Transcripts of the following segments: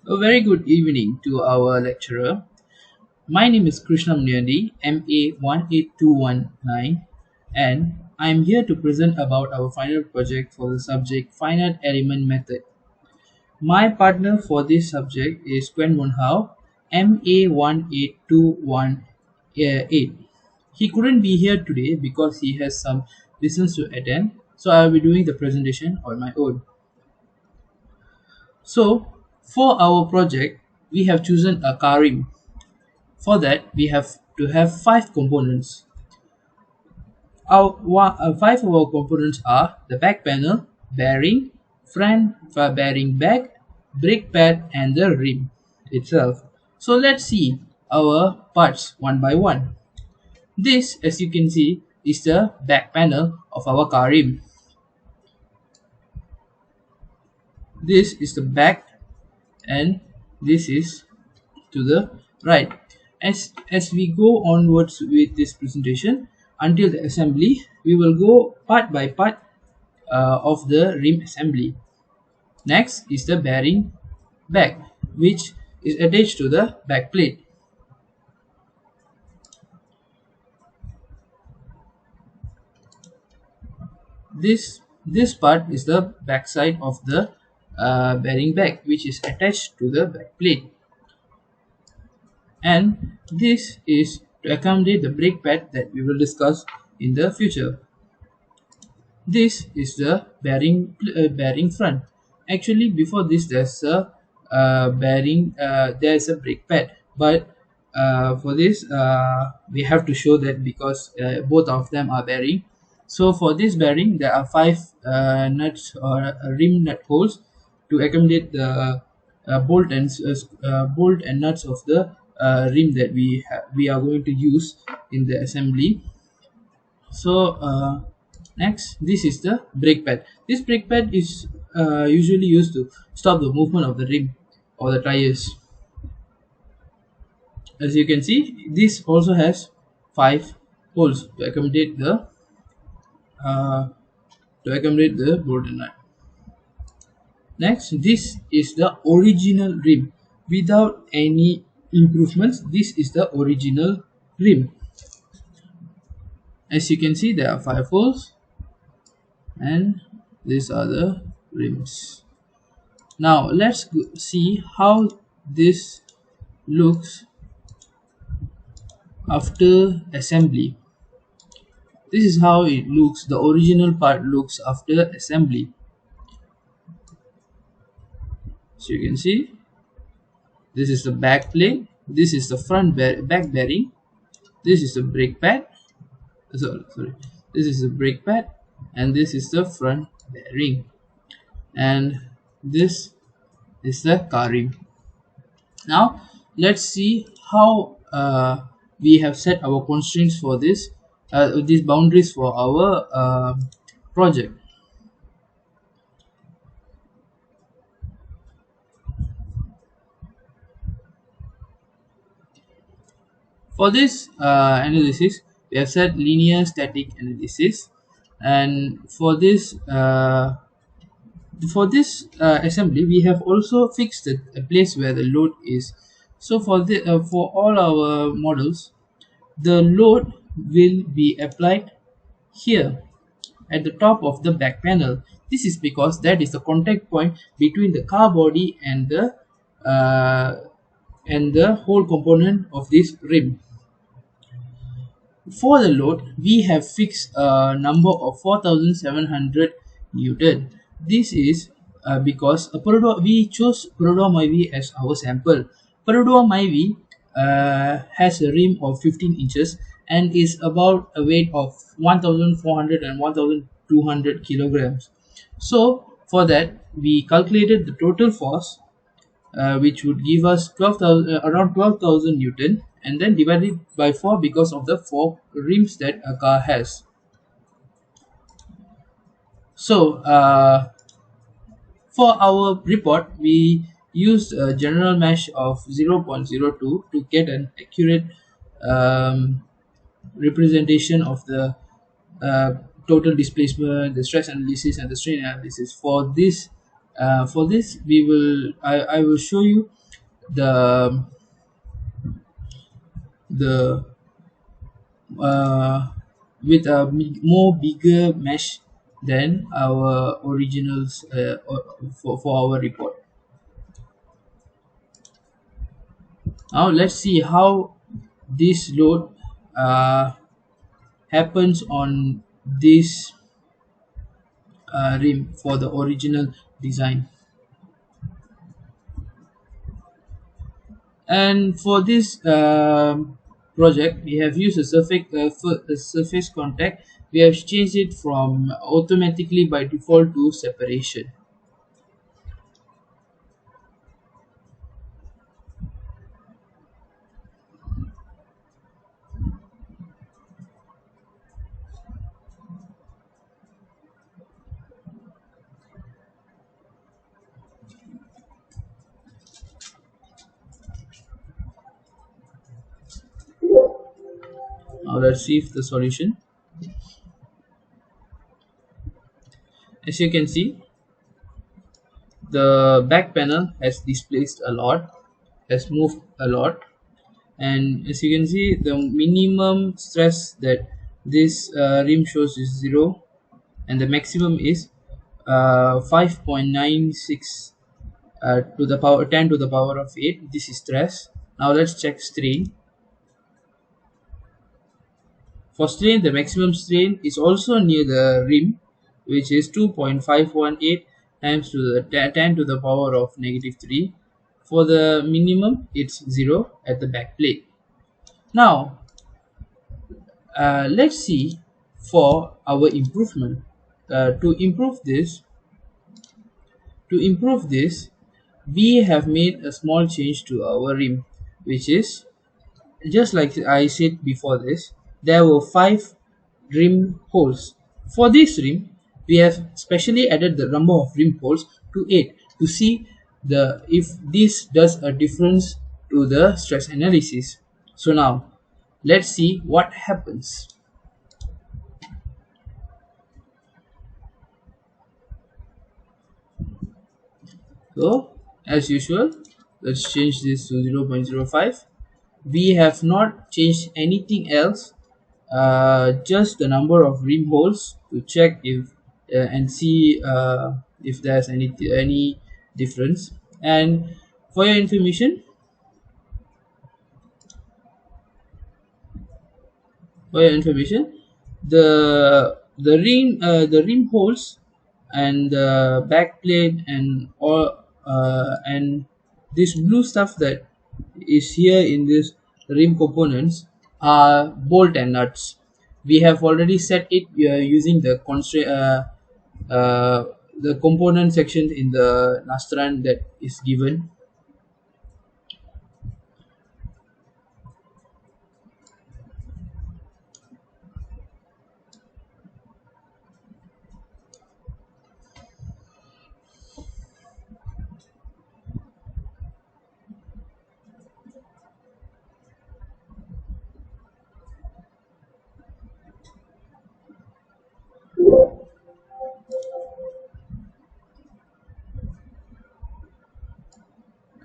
A very good evening to our lecturer. My name is Krishna Munyandi, MA18219, and I am here to present about our final project for the subject Finite Element Method. My partner for this subject is Quen Mun Hao, MA18218. He couldn't be here today because he has some business to attend, so I will be doing the presentation on my own. So, for our project, we have chosen a car rim. For that, we have to have five components. Five of our components are the back panel, bearing, front bearing back, brake pad, and the rim itself. So let's see our parts one by one. This, as you can see, is the back panel of our car rim. This is the back, and this is to the right. As we go onwards with this presentation until the assembly, we will go part by part of the rim assembly. Next is the bearing back, which is attached to the back plate. This part is the back side of the bearing back, which is attached to the back plate, and this is to accommodate the brake pad that we will discuss in the future. This is the bearing front. Actually, before this, there's a bearing. There's a brake pad, but for this, we have to show that because both of them are bearing. So for this bearing, there are five nuts or rim nut holes to accommodate the bolt and nuts of the rim that we are going to use in the assembly. So next, this is the brake pad. This brake pad is usually used to stop the movement of the rim or the tires. As you can see, this also has five holes to accommodate uh, the bolt and nut. Next, this is the original rim without any improvements. This is the original rim. As you can see, there are five holes, and these are the rims. Now let's see how this looks after assembly. This is how it looks, the original part looks after assembly. So you can see this is the back plate, this is the back bearing, this is the brake pad, sorry, this is the brake pad, and this is the front bearing, and this is the car rim. Now let's see how we have set our constraints for these boundaries for our project. For this analysis, we have set linear static analysis, and for this assembly, we have also fixed a place where the load is. So for all our models, the load will be applied here at the top of the back panel. This is because that is the contact point between the car body uh, and the whole component of this rim. For the load, we have fixed a number of 4700 Newton. This is because we chose Perodua Myvi as our sample. Perodua Myvi has a rim of 15 inches and is about a weight of 1400 and 1200 kilograms. So for that, we calculated the total force, which would give us 12,000, around 12,000 Newton, and then divided by 4 because of the 4 rims that a car has. So for our report, we used a general mesh of 0.02 to get an accurate um, representation of the uh, total displacement, the stress analysis, and the strain analysis for this For this, I will show you the the uh, with a more bigger mesh than our originals for our report. Now let's see how this load uh, happens on this rim for the original design. And for this project, we have used a surface contact. We have changed it from automatically by default to separation. Now let's see if the solution. As you can see, the back panel has displaced a lot, has moved a lot, and as you can see, the minimum stress that this rim shows is 0, and the maximum is 5.96 to the power 10 to the power of 8. This is stress. Now let's check strain. For strain, the maximum strain is also near the rim, which is 2.518 times to the 10 to the power of negative 3. For the minimum, it's 0 at the back plate. Now let's see for our improvement. To improve this, we have made a small change to our rim, which is just like I said before this. There were 5 rim holes. For this rim, we have specially added the number of rim holes to 8 to see the if this does a difference to the stress analysis. So now let's see what happens. So as usual, let's change this to 0.05. We have not changed anything else, just the number of rim holes to check if and see if there's any difference. And for your information, the rim holes and the back plate and all and this blue stuff that is here in this rim components are bolt and nuts. We have already set it using the constraint the component section in the Nastran that is given.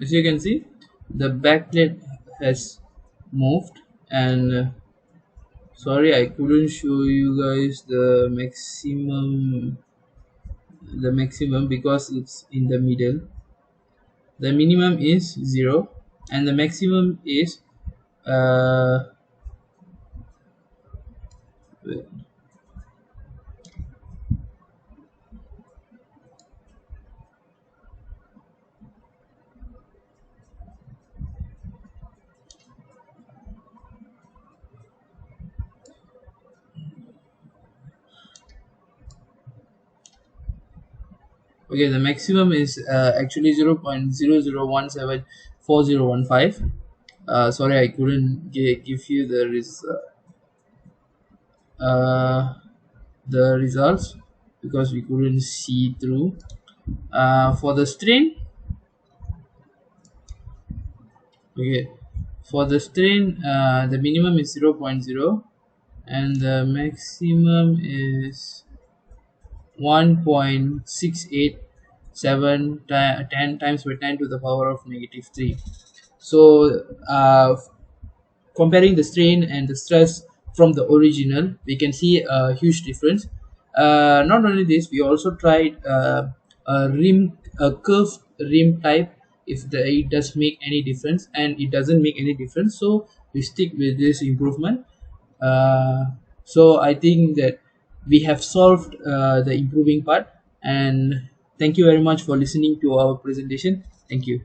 As you can see, the backplate has moved, and sorry I couldn't show you guys the maximum because it's in the middle. The minimum is 0 and the maximum is uh wait, okay, the maximum is actually 0.00174015. Sorry I couldn't give you uh, the results because we couldn't see through. For the strain, okay, for the strain, the minimum is 0.0 and the maximum is 1.68. 10 times by 10 to the power of negative 3. So comparing the strain and the stress from the original, we can see a huge difference. Not only this, we also tried a curved rim type. If it does make any difference, and it doesn't make any difference, so we stick with this improvement. So I think that we have solved the improving part. And thank you very much for listening to our presentation. Thank you.